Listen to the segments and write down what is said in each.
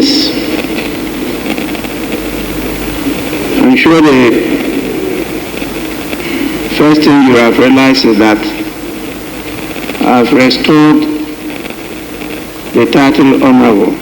members, I'm sure the first thing you have realized is that I've restored the title Honorable.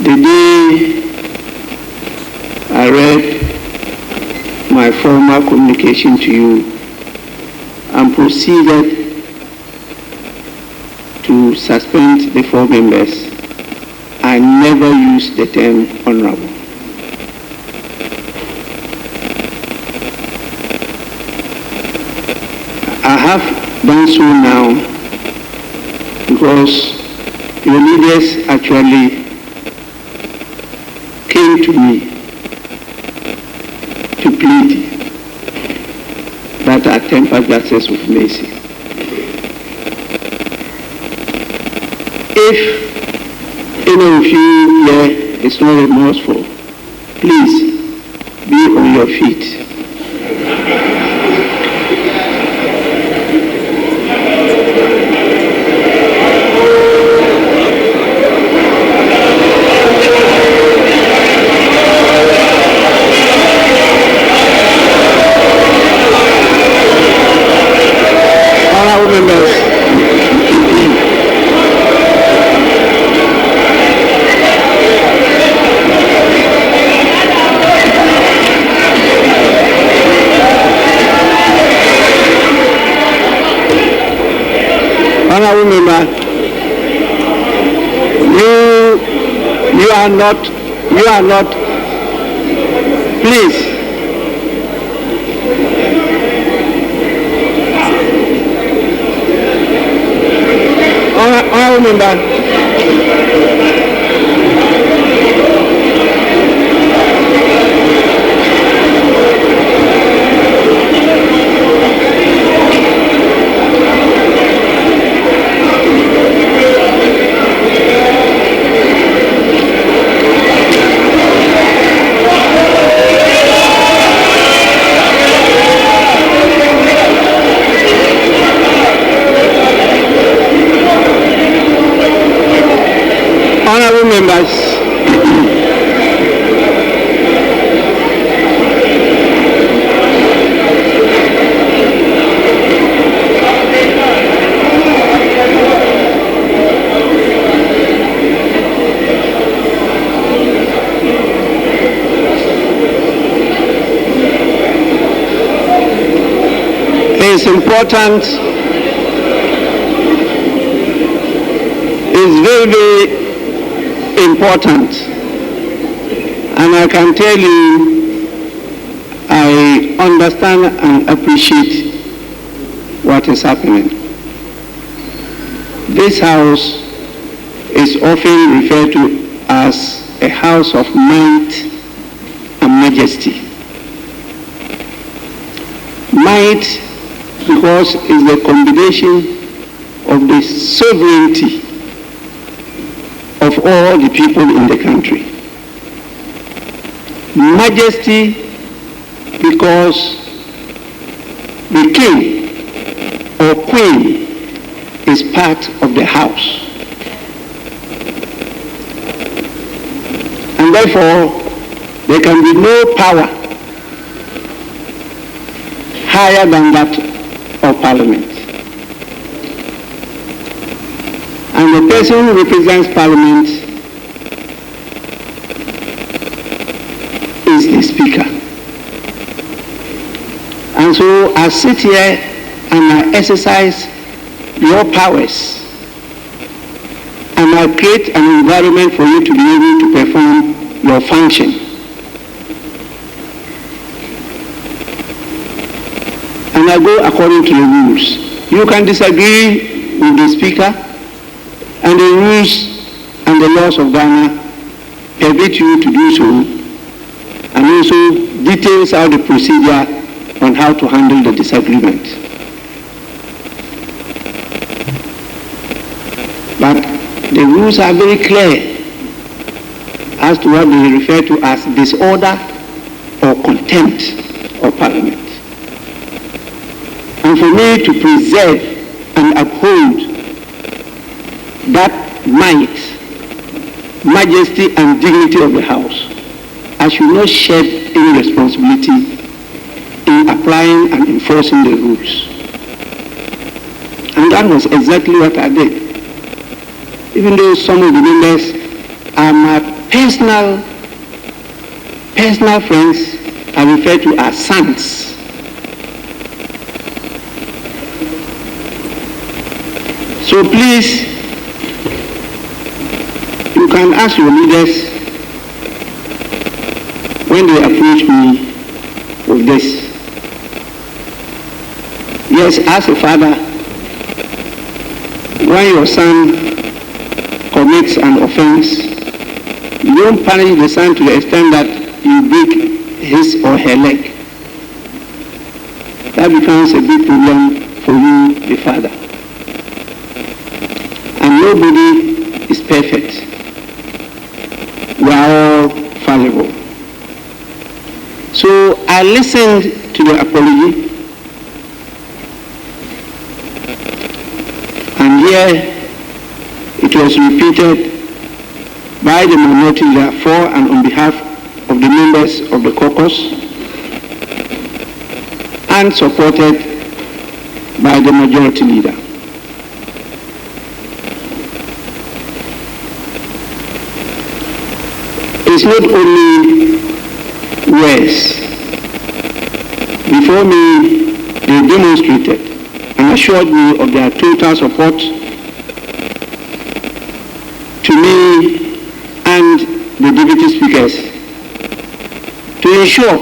The day I read my formal communication to you and proceeded to suspend the 4 members, I never used the term honorable. I have done so now because your leaders actually came to me to plead that I temper justice with mercy. If any of you here is not remorseful, please be on your feet. You are not, please. Honorable member. Members, it's important, it's very important, and I can tell you I understand and appreciate what is happening. This house is often referred to as a house of might and majesty. Might because it's the combination of the sovereignty of all the people in the country. Majesty because the king or queen is part of the house. And therefore, there can be no power higher than that of Parliament. And the person who represents Parliament is the Speaker. And so I sit here and I exercise your powers, and I create an environment for you to be able to perform your function. And I go according to the rules. You can disagree with the Speaker, and the rules and the laws of Ghana permit you to do so, and also details out the procedure on how to handle the disagreement. But the rules are very clear as to what they refer to as disorder or contempt of Parliament. And for me to preserve and uphold that might majesty and dignity of the House, I should not shed any responsibility in applying and enforcing the rules. And that was exactly what I did. Even though some of the members are my personal friends, I refer to as sons. So please, you can ask your leaders when they approach me with this. Yes, as a father, when your son commits an offense, you don't punish the son to the extent that you break his or her leg. That becomes a big problem for you, the father. And nobody is perfect. We are all fallible. So I listened to the apology, and here it was repeated by the minority leader for and on behalf of the members of the caucus, and supported by the majority leader. It's not only words. Before me, they demonstrated and assured me of their total support to me and the deputy speakers to ensure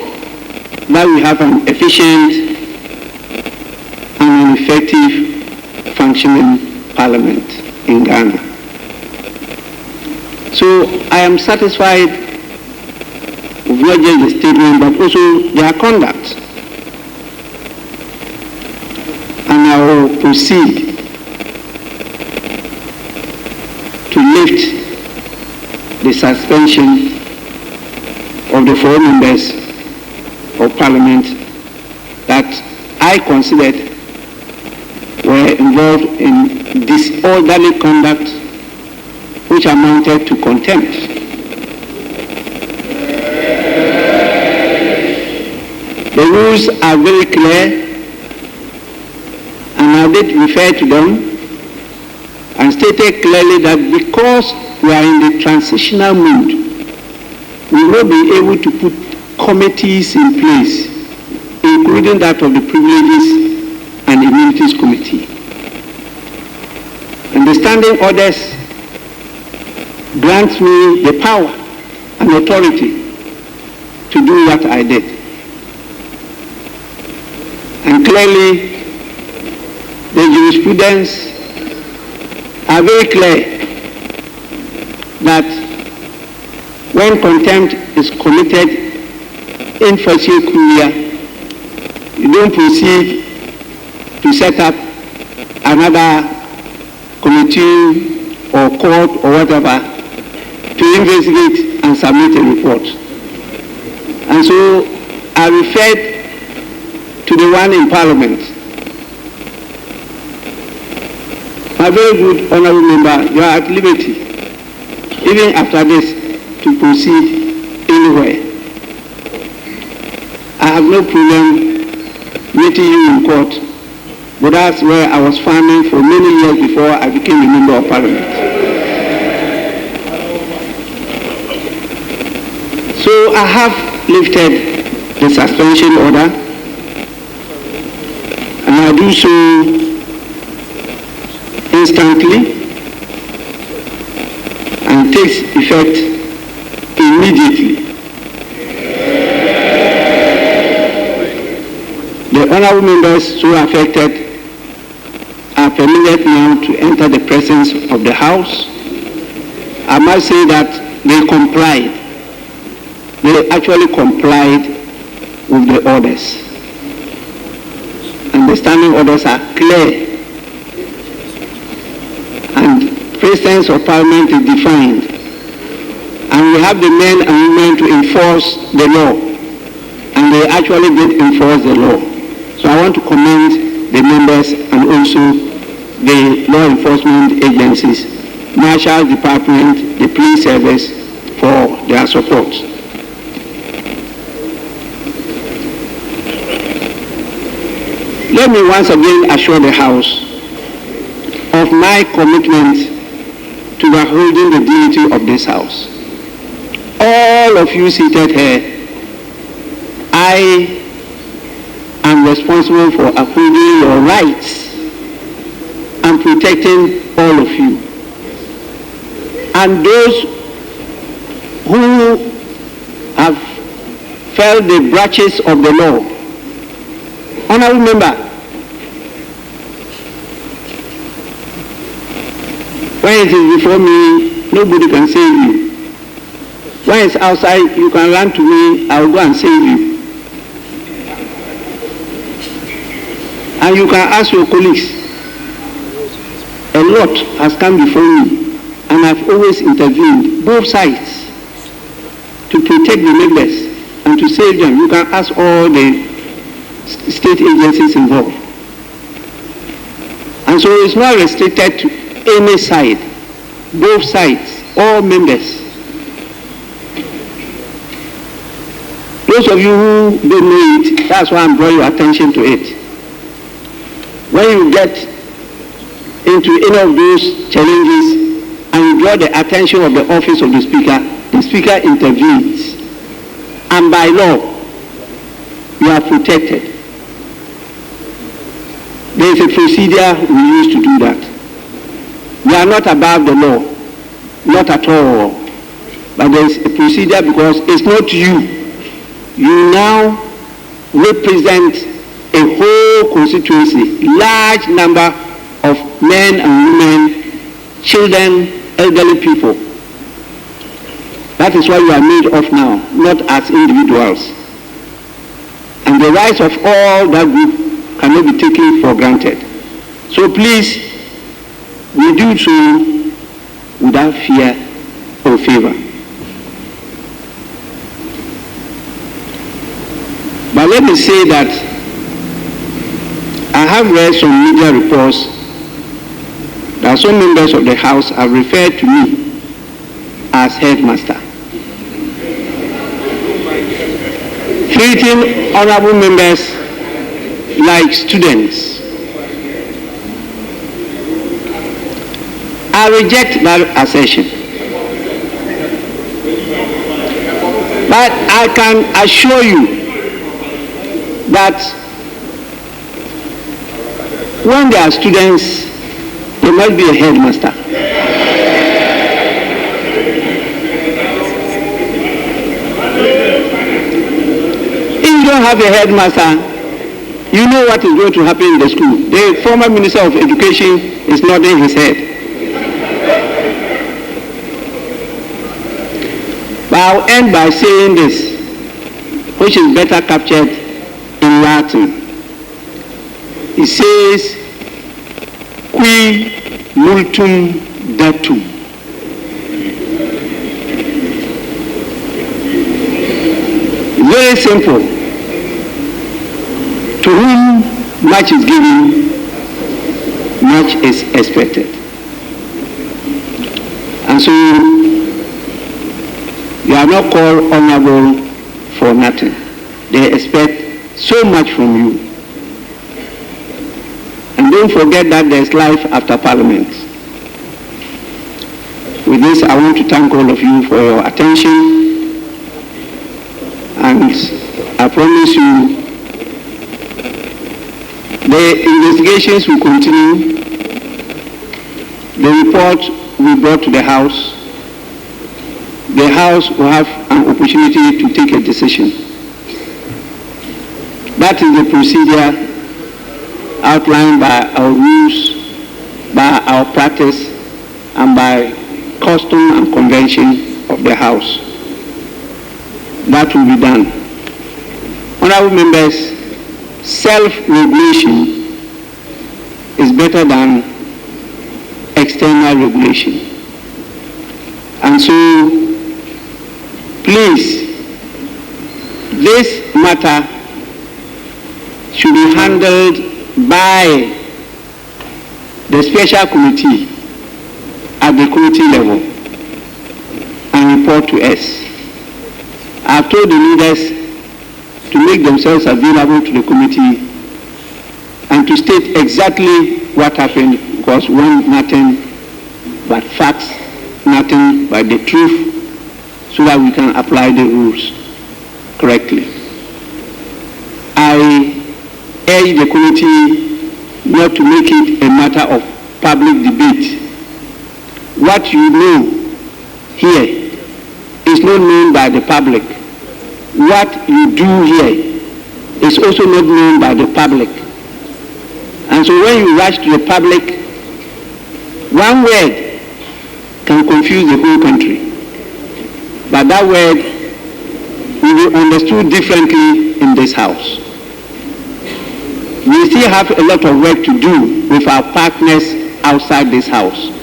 that we have an efficient and an effective functioning parliament in Ghana. So I am satisfied with not just the statement but also their conduct. And I will proceed to lift the suspension of the 4 members of Parliament that I considered were involved in disorderly conduct which amounted to contempt. The rules are very clear, and I did refer to them and stated clearly that because we are in the transitional mood, we will not be able to put committees in place, including that of the Privileges and Immunities Committee. And the standing orders grants me the power and authority to do what I did. And clearly, the jurisprudence are very clear that when contempt is committed in facie curia, you don't proceed to set up another committee or court or whatever to investigate and submit a report. And so I referred to the one in Parliament. My very good honorable member, you are at liberty, even after this, to proceed anywhere. I have no problem meeting you in court, but that's where I was farming for many years before I became a member of Parliament. So I have lifted the suspension order, and I do so instantly and takes effect immediately. The honorable members so affected are permitted now to enter the presence of the House. I must say that they complied. They actually complied with the orders. And the standing orders are clear. And presence of Parliament is defined. And we have the men and women to enforce the law. And they actually did enforce the law. So I want to commend the members and also the law enforcement agencies Marshal Department, the police service for their support. Let me once again assure the House of my commitment to upholding the dignity of this House. All of you seated here, I am responsible for upholding your rights and protecting all of you. And those who have felt the branches of the law, honorable member, when it is before me, nobody can save you. When it's outside, you can run to me, I will go and save you. And you can ask your colleagues. A lot has come before me, and I've always intervened, both sides, to protect the members and to save them. You can ask all the state agencies involved. And so it's not restricted to any side, both sides, all members. Those of you who don't know it, that's why I'm drawing your attention to it. When you get into any of those challenges and you draw the attention of the office of the Speaker intervenes. And by law, you are protected. There is a procedure we use to do that. We are not above the law, not at all. But there is a procedure because it's not you. You now represent a whole constituency, large number of men and women, children, elderly people. That is why you are made of now, not as individuals. And the rights of all that group cannot be taken for granted. So please, we do so without fear or favor. But let me say that I have read some media reports that some members of the House have referred to me as headmaster, treating honorable members like students. I reject that assertion. But I can assure you that when there are students, there must be a headmaster. If you don't have a headmaster, you know what is going to happen in the school. The former Minister of Education is nodding his head. But I'll end by saying this, which is better captured in Latin. It says, qui multum datum. Very simple. To whom much is given, much is expected. And so, you are not called honorable for nothing. They expect so much from you. And don't forget that there's life after Parliament. With this, I want to thank all of you for your attention. And I promise you, the investigations will continue. The report will be brought to the House. The House will have an opportunity to take a decision. That is the procedure outlined by our rules, by our practice, and by custom and convention of the House. That will be done. Honorable members, self-regulation is better than external regulation. And so, please, this matter should be handled by the special committee at the committee level and report to us. I've told the leaders to make themselves available to the committee and to state exactly what happened, because one, nothing but facts, nothing but the truth, so that we can apply the rules correctly. I urge the committee not to make it a matter of public debate. What you know here is not known by the public. What you do here is also not known by the public. And so when you rush to the public, one word can confuse the whole country. But that word will be understood differently in this house. We still have a lot of work to do with our partners outside this house.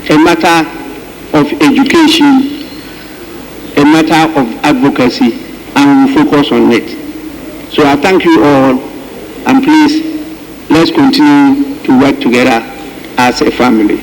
A matter of education, a matter of advocacy, and we will focus on it. So I thank you all, and please, let's continue to work together as a family.